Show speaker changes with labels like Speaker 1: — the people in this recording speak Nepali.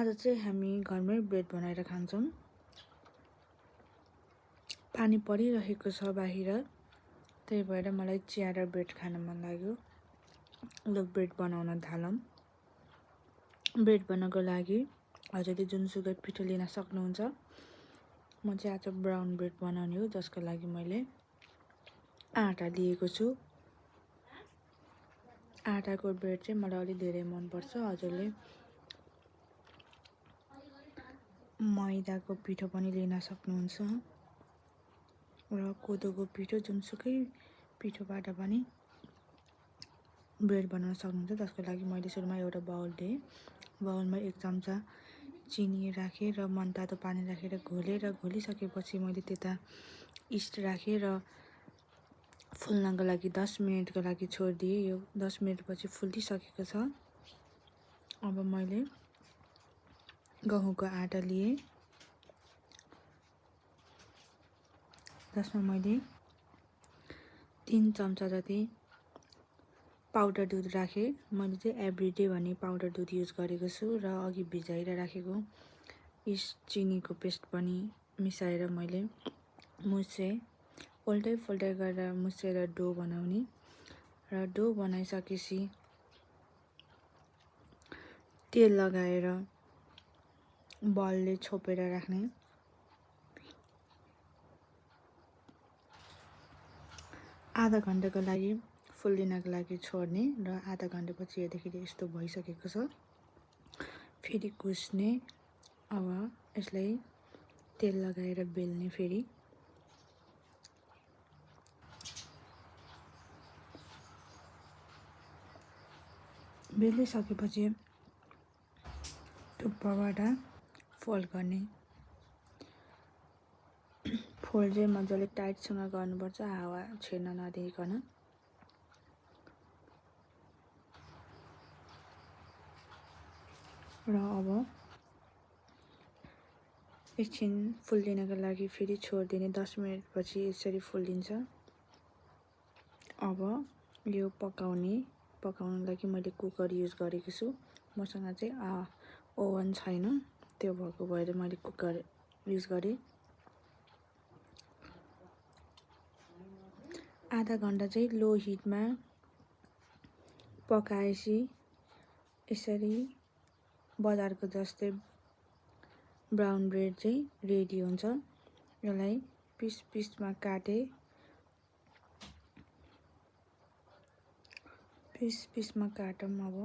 Speaker 1: आज चाहिँ हामी घरमै ब्रेड बनाएर खान्छौँ। पानी परिरहेको छ बाहिर, त्यही भएर मलाई चिया र ब्रेड खान मन लाग्यो। ल ब्रेड बनाउन थालौँ। ब्रेड बनाउनको लागि हजुरले जुनसुकै पिठो लिन सक्नुहुन्छ। म चाहिँ आज ब्राउन ब्रेड बनाउने हो, जसको लागि मैले आटा लिएको छु। आटाको ब्रेड चाहिँ मलाई अलि धेरै मन पर्छ। हजुरले मैदाको पिठो पनि लिन सक्नुहुन्छ र कोदोको पिठो, जुनसुकै पिठोबाट पनि ब्रेड बनाउन सक्नुहुन्छ। जसको लागि मैले सुरुमा एउटा बाउल लिएँ। बाउलमा 1 चम्चा चिनी राखेँ र मनतातो पानी राखेर घोलेर, घोलिसकेपछि मैले त्यता यीस्ट राखेँ र फुल्नको लागि 10 मिनेटको लागि छोडिदिएँ। यो 10 मिनेटपछि फुलिसकेको छ। अब मैले गहुँको आटा लिएँ, जसमा मैले 3 चम्चा जति पाउडर दुध राखेँ। मैले चाहिँ एभ्रिडे भन्ने पाउडर दुध युज गरेको छु र अघि भिजाएर राखेको यीस्ट चिनीको पेस्ट पनि मिसाएर मैले मुछेँ। उल्टै फुल्टै गरेर मुछेर डो बनाउने र डो बनाइसकेपछि तेल लगाएर बलले छोपेर राख्ने। आधा घण्टाको लागि फुल्लिनको लागि छोड्ने र आधा घण्टापछि हेर्दाखेरि यस्तो भइसकेको छ। फेरि कुस्ने। अब यसलाई तेल लगाएर बेल्ने। फेरि बेलिसकेपछि टुप्पाबाट फोल्ड गर्ने। फोल्ड चाहिँ मजाले टाइटसँग गर्नुपर्छ, हावा छिर्न नदिइकन। र अब एकछिन फुल्लिनको लागि फेरि छोडिदिने। 10 मिनेटपछि यसरी फुल्लिन्छ। अब यो पकाउन लागि मैले कुकर युज गरेको छु। मसँग चाहिँ ओभन छैन, त्यो भएको भएर मैले कुकर युज गरेँ। आधा घण्टा चाहिँ लो हिटमा पकाएपछि यसरी बजारको जस्तै ब्राउन ब्रेड चाहिँ रेडी हुन्छ। यसलाई पिसमा काटेँ। पिसमा काटौँ। अब